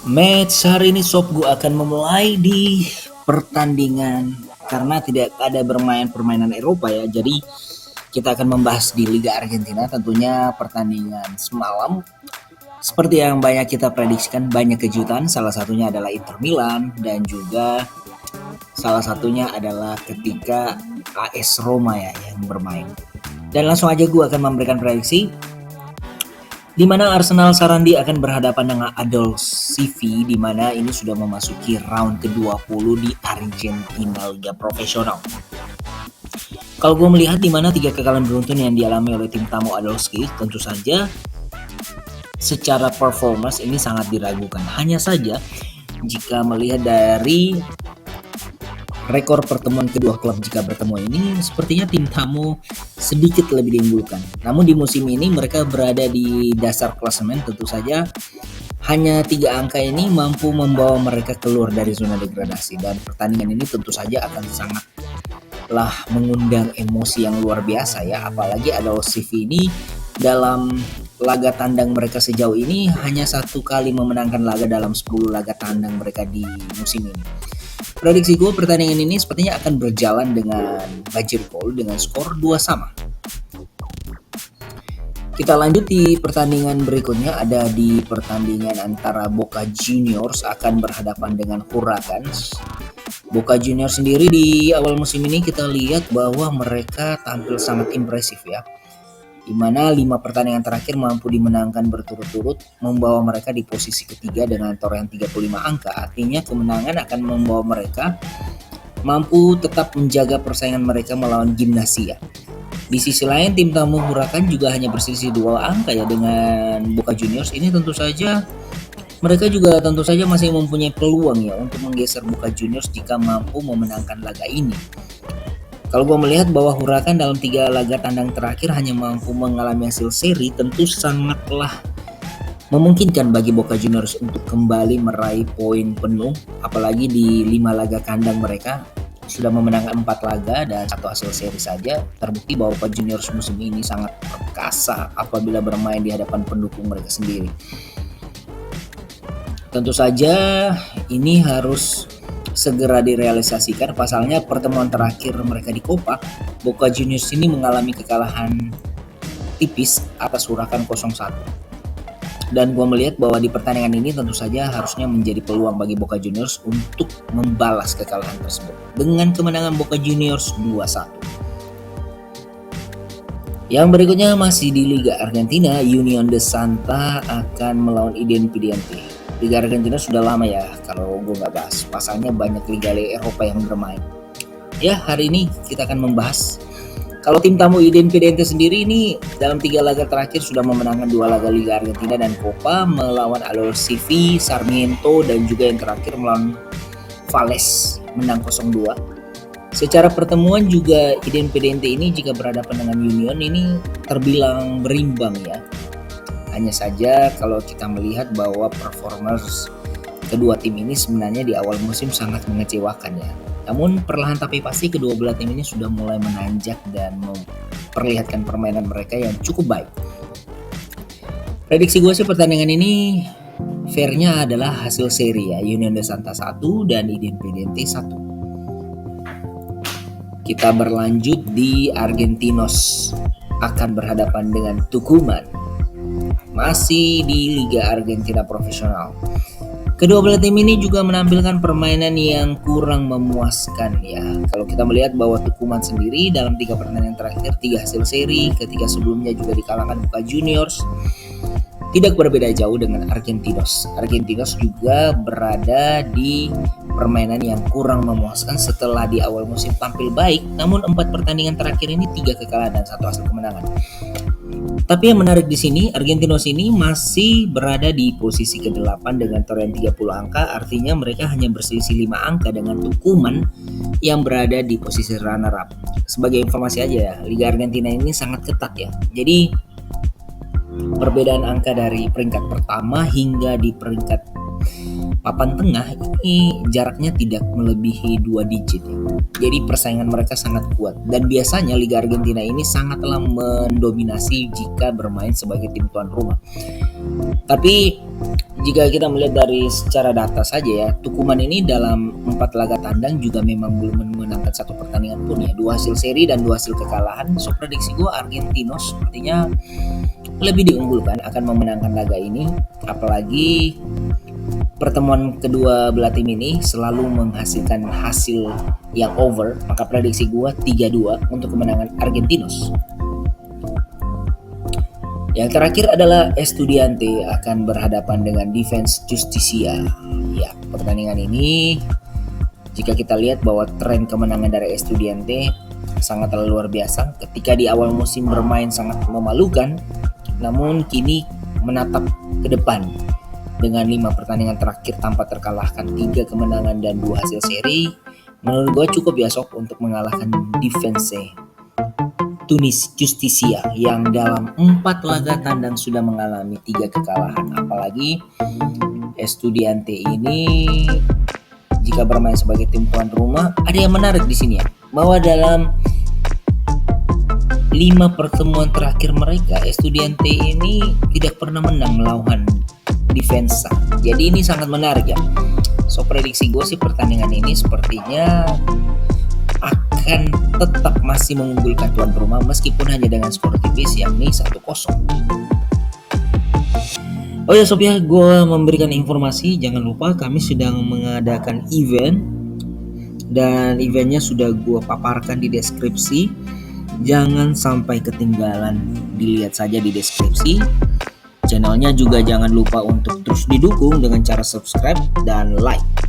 Match hari ini Sob gue akan memulai di pertandingan karena tidak ada bermain permainan Eropa ya. Jadi kita akan membahas di Liga Argentina, tentunya pertandingan semalam. Seperti yang banyak kita prediksikan, banyak kejutan. Salah satunya adalah Inter Milan dan juga salah satunya adalah ketika AS Roma ya yang bermain. Dan langsung aja gue akan memberikan prediksi di mana Arsenal Sarandi akan berhadapan dengan Adol CV, di mana ini sudah memasuki round ke-20 di Argentina Liga Profesional. Kalau gue melihat di mana 3 kekalahan beruntun yang dialami oleh tim tamu Adolski, tentu saja secara performance ini sangat diragukan. Hanya saja jika melihat dari rekor pertemuan kedua klub jika bertemu ini, sepertinya tim tamu sedikit lebih diunggulkan. Namun di musim ini mereka berada di dasar klasemen, tentu saja hanya 3 angka ini mampu membawa mereka keluar dari zona degradasi. Dan pertandingan ini tentu saja akan sangatlah mengundang emosi yang luar biasa ya. Apalagi Adol CV ini dalam laga tandang mereka sejauh ini hanya 1 kali memenangkan laga dalam 10 laga tandang mereka di musim ini. Prediksi gue pertandingan ini sepertinya akan berjalan dengan banjir gol dengan skor 2-2. Kita lanjut di pertandingan berikutnya, ada di pertandingan antara Boca Juniors akan berhadapan dengan Huracans. Boca Juniors sendiri di awal musim ini kita lihat bahwa mereka tampil sangat impresif ya, di mana 5 pertandingan terakhir mampu dimenangkan berturut-turut, membawa mereka di posisi ketiga dengan torehan 35 angka. Artinya kemenangan akan membawa mereka mampu tetap menjaga persaingan mereka melawan Gimnasia. Di sisi lain tim tamu Huracan juga hanya berselisih 2 angka ya dengan Boca Juniors. Ini tentu saja mereka juga masih mempunyai peluang ya untuk menggeser Boca Juniors jika mampu memenangkan laga ini. Kalau gue melihat bahwa Huracan dalam 3 laga tandang terakhir hanya mampu mengalami hasil seri, tentu sangatlah memungkinkan bagi Boca Juniors untuk kembali meraih poin penuh. Apalagi di 5 laga kandang mereka sudah memenangkan 4 laga dan 1 hasil seri saja. Terbukti bahwa Boca Juniors musim ini sangat perkasa apabila bermain di hadapan pendukung mereka sendiri. Tentu saja ini harus segera direalisasikan. Pasalnya pertemuan terakhir mereka di Copa, Boca Juniors ini mengalami kekalahan tipis atas Huracan 0-1. Dan gue melihat bahwa di pertandingan ini tentu saja harusnya menjadi peluang bagi Boca Juniors untuk membalas kekalahan tersebut dengan kemenangan Boca Juniors 2-1. Yang berikutnya masih di Liga Argentina, Union de Santa akan melawan Independiente. Liga Argentina sudah lama ya kalau gue nggak bahas, pasalnya banyak liga Eropa yang bermain. Ya, hari ini kita akan membahas kalau tim tamu Independiente sendiri ini dalam 3 laga terakhir sudah memenangkan 2 laga Liga Argentina dan Copa melawan Adol CV, Sarmiento dan juga yang terakhir melawan Vales menang 0-2. Secara pertemuan juga Independiente ini jika berhadapan dengan Union ini terbilang berimbang ya. Hanya saja kalau kita melihat bahwa performance kedua tim ini sebenarnya di awal musim sangat mengecewakan ya. Namun perlahan tapi pasti kedua belah tim ini sudah mulai menanjak dan memperlihatkan permainan mereka yang cukup baik. Prediksi gue sih pertandingan ini fairnya adalah hasil seri ya, Union de Santa 1 dan Independiente 1. Kita berlanjut di Argentinos akan berhadapan dengan Tucumán. Masih di Liga Argentina Profesional. Kedua belah tim ini juga menampilkan permainan yang kurang memuaskan ya. Kalau kita melihat bahwa Tucumán sendiri dalam 3 pertandingan terakhir 3 hasil seri, ketika sebelumnya juga dikalahkan Boca Juniors. Tidak berbeda jauh dengan Argentinos. Argentinos juga berada di permainan yang kurang memuaskan setelah di awal musim tampil baik, namun 4 pertandingan terakhir ini 3 kekalahan dan 1 hasil kemenangan. Tapi yang menarik di sini, Argentinos ini masih berada di posisi ke-8 dengan torehan 30 angka, artinya mereka hanya berselisih 5 angka dengan Tucumán yang berada di posisi runner up. Sebagai informasi aja ya, Liga Argentina ini sangat ketat ya. Jadi perbedaan angka dari peringkat pertama hingga di peringkat papan tengah ini jaraknya tidak melebihi 2 digit ya. Jadi persaingan mereka sangat kuat dan biasanya Liga Argentina ini sangatlah mendominasi jika bermain sebagai tim tuan rumah. Tapi Jika kita melihat dari secara data saja ya, Tukuman ini dalam 4 laga tandang juga memang belum memenangkan satu pertandingan pun ya. 2 hasil seri dan 2 hasil kekalahan. So prediksi gue Argentinos sepertinya lebih diunggulkan akan memenangkan laga ini. Apalagi pertemuan kedua belah tim ini selalu menghasilkan hasil yang over. Maka prediksi gue 3-2 untuk kemenangan Argentinos. Yang terakhir adalah Estudiante akan berhadapan dengan Defensa Justicia. Ya, pertandingan ini jika kita lihat bahwa tren kemenangan dari Estudiante sangatlah luar biasa. Ketika di awal musim bermain sangat memalukan, namun kini menatap ke depan dengan 5 pertandingan terakhir tanpa terkalahkan, 3 kemenangan dan 2 hasil seri. Menurut gue cukup ya Sob untuk mengalahkan Defensa Justicia yang dalam 4 laga tandang sudah mengalami 3 kekalahan. Apalagi Estudiante ini jika bermain sebagai tim tuan rumah, ada yang menarik di sini ya, bahwa dalam 5 pertemuan terakhir mereka, Estudiante ini tidak pernah menang melawan Defensa. Jadi ini sangat menarik ya. So prediksi gue sih pertandingan ini sepertinya akan tetap masih mengunggulkan tuan rumah meskipun hanya dengan skor tipis yakni 1-0. Oh ya Sob ya, gue memberikan informasi, jangan lupa kami sedang mengadakan event dan eventnya sudah gue paparkan di deskripsi. Jangan sampai ketinggalan, dilihat saja di deskripsi. Channelnya juga jangan lupa untuk terus didukung dengan cara subscribe dan like.